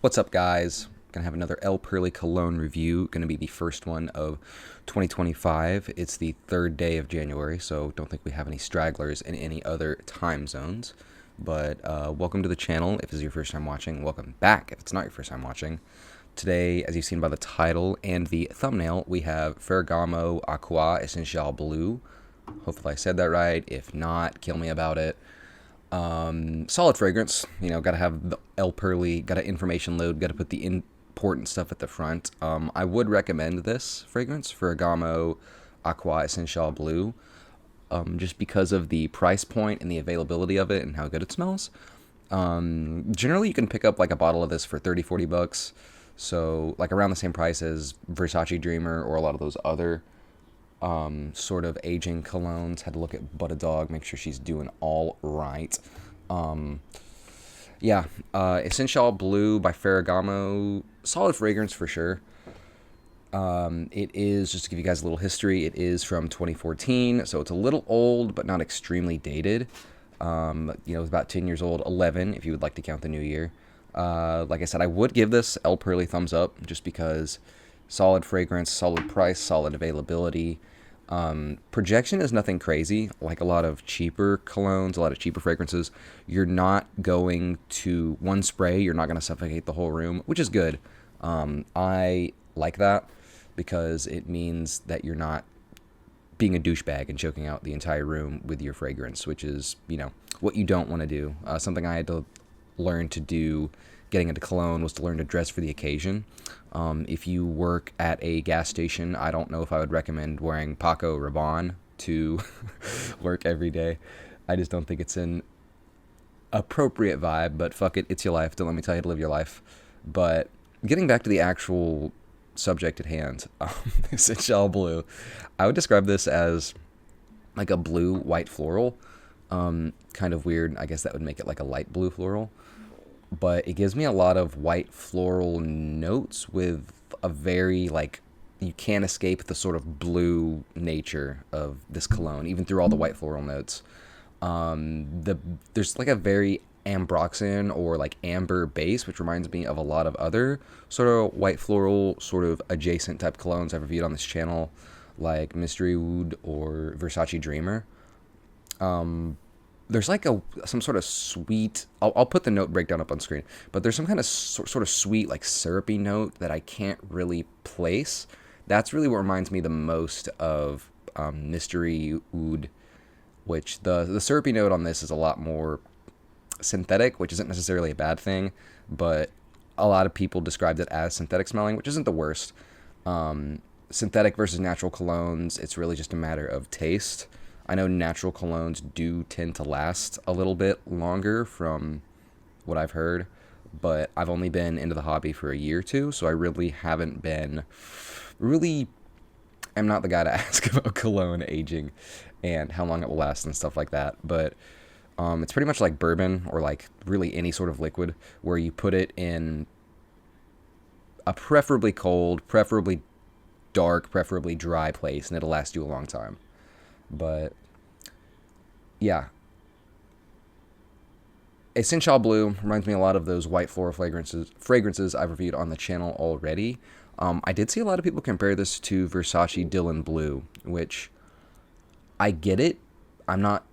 What's up, guys? Gonna have another El Pearly Cologne review. Gonna be the first one of 2025. It's the third day of January, so don't think we have any stragglers in any other time zones. But welcome to the channel. If this is your first time watching, welcome back. If it's not your first time watching, today, as you've seen by the title and the thumbnail, we have Ferragamo Acqua Essenziale Blue. Hopefully, I said that right. If not, kill me about it. Solid fragrance, gotta have the El Pearly, gotta information load, gotta put the important stuff at the front. I would recommend this fragrance, Ferragamo Acqua Essenziale Blue, just because of the price point and the availability of it and how good it smells. Generally, you can pick up like a bottle of this for 30-40 bucks, so like around the same price as Versace Dreamer or a lot of those other sort of aging colognes. Had to look at But a Dog, make sure she's doing all right. Essenziale Blue by Ferragamo, solid fragrance for sure. It is, just to give you guys a little history, it is from 2014, so it's a little old, but not extremely dated. It's about 10 years old, 11 if you would like to count the new year. Like I said, I would give this El Pearly thumbs up, just because solid fragrance, solid price, solid availability. Projection is nothing crazy. Like a lot of cheaper colognes, a lot of cheaper fragrances, you're not going to, one spray, you're not going to suffocate the whole room, which is good. I like that because it means that you're not being a douchebag and choking out the entire room with your fragrance, which is, what you don't want to do. Something I had to learn to do getting into cologne was to learn to dress for the occasion. If you work at a gas station, I don't know if I would recommend wearing Paco Rabanne to work every day. I just don't think it's an appropriate vibe, but fuck it, it's your life. Don't let me tell you to live your life. But getting back to the actual subject at hand, Essenziale Blue, I would describe this as like a blue white floral. Kind of weird. I guess that would make it like a light blue floral. But it gives me a lot of white floral notes with a very, you can't escape the sort of blue nature of this cologne, even through all the white floral notes. There's like a very ambroxan or like amber base, which reminds me of a lot of other sort of white floral, sort of adjacent type colognes I've reviewed on this channel, like Mystery Oud or Versace Dreamer. There's like some sort of sweet, I'll put the note breakdown up on screen, but there's some kind of sort of sweet, like syrupy note that I can't really place. That's really what reminds me the most of Mystery Oud, which the syrupy note on this is a lot more synthetic, which isn't necessarily a bad thing, but a lot of people described it as synthetic smelling, which isn't the worst. Synthetic versus natural colognes, it's really just a matter of taste. I know natural colognes do tend to last a little bit longer from what I've heard, but I've only been into the hobby for a year or two, so I really am not the guy to ask about cologne aging and how long it will last and stuff like that. But it's pretty much like bourbon or like really any sort of liquid where you put it in a preferably cold, preferably dark, preferably dry place, and it'll last you a long time. But yeah, Essenziale Blue reminds me a lot of those white floral fragrances I've reviewed on the channel already. I did see a lot of people compare this to Versace Dylan Blue, which I get it. I'm not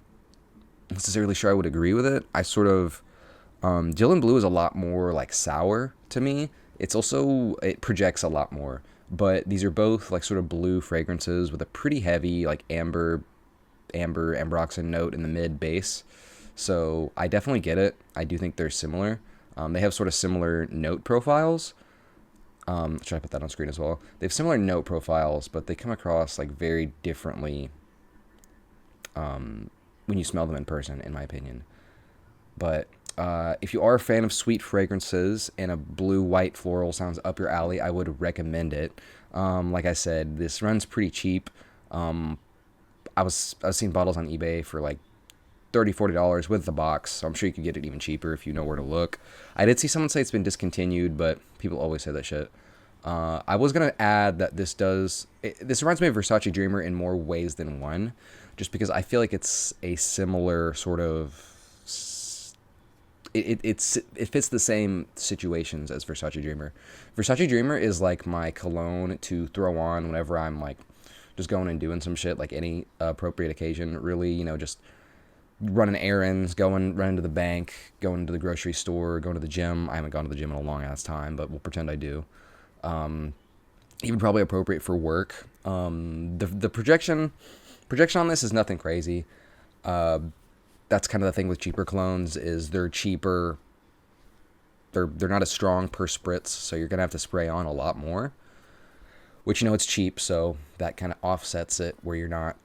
necessarily sure I would agree with it. I sort of Dylan Blue is a lot more like sour to me. It projects a lot more. But these are both like sort of blue fragrances with a pretty heavy like ambroxan note in the mid base. So I definitely get it. I do think they're similar. They have sort of similar note profiles. Should I put that on screen as well? They have similar note profiles, but they come across like very differently when you smell them in person, in my opinion. But if you are a fan of sweet fragrances and a blue-white floral sounds up your alley, I would recommend it. Like I said, this runs pretty cheap. I was seeing bottles on eBay for like $30-40 with the box, so I'm sure you could get it even cheaper if you know where to look. I did see someone say it's been discontinued, but people always say that shit. I was going to add that this reminds me of Versace Dreamer in more ways than one, just because I feel like it's a similar sort of it fits the same situations as Versace Dreamer. Versace Dreamer is like my cologne to throw on whenever I'm like just going and doing some shit, like any appropriate occasion. Really, just running errands, running to the bank, going to the grocery store, going to the gym. I haven't gone to the gym in a long ass time, but we'll pretend I do. Even probably appropriate for work. The projection on this is nothing crazy. That's kind of the thing with cheaper colognes is they're cheaper. They're not as strong per spritz, so you're gonna have to spray on a lot more. Which it's cheap, so that kind of offsets it where you're not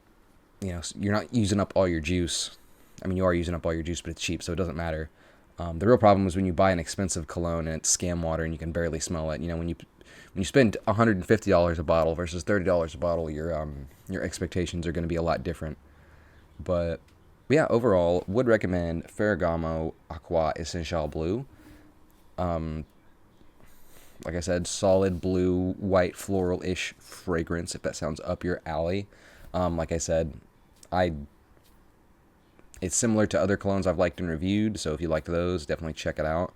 using up all your juice. I mean, you are using up all your juice, but it's cheap, so it doesn't matter. The real problem is when you buy an expensive cologne and it's scam water and you can barely smell it. When you spend $150 a bottle versus $30 a bottle, your expectations are going to be a lot different. But yeah, overall, would recommend Ferragamo Acqua Essenziale Blue. Like I said, solid blue, white, floral-ish fragrance, if that sounds up your alley. Like I said, it's similar to other colognes I've liked and reviewed, so if you liked those, definitely check it out.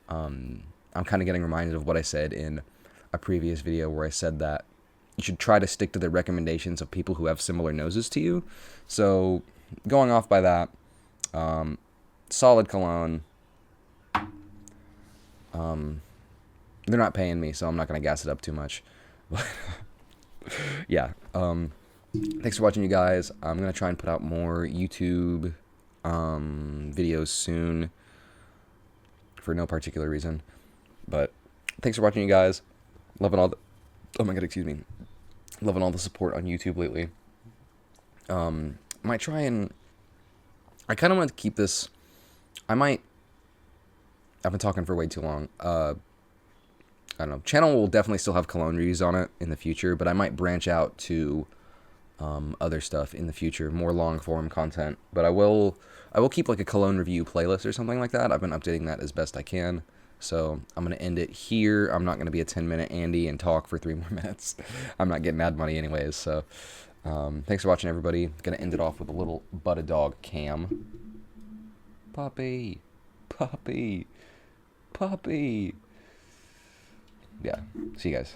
I'm kind of getting reminded of what I said in a previous video where I said that you should try to stick to the recommendations of people who have similar noses to you. So, going off by that, solid cologne. They're not paying me, so I'm not going to gas it up too much. But yeah. Thanks for watching, you guys. I'm going to try and put out more YouTube videos soon for no particular reason. But thanks for watching, you guys. Loving all the... Oh my god, excuse me. Loving all the support on YouTube lately. Might try and... I kind of want to keep this... I've been talking for way too long. I don't know. Channel will definitely still have cologne reviews on it in the future, but I might branch out to other stuff in the future, more long form content. But I will keep like a cologne review playlist or something like that. I've been updating that as best I can. So I'm going to end it here. I'm not going to be a 10-minute Andy and talk for 3 more minutes. I'm not getting ad money anyways. So thanks for watching, everybody. Going to end it off with a little butt dog cam. Puppy. Puppy. Puppy. Yeah. See you guys.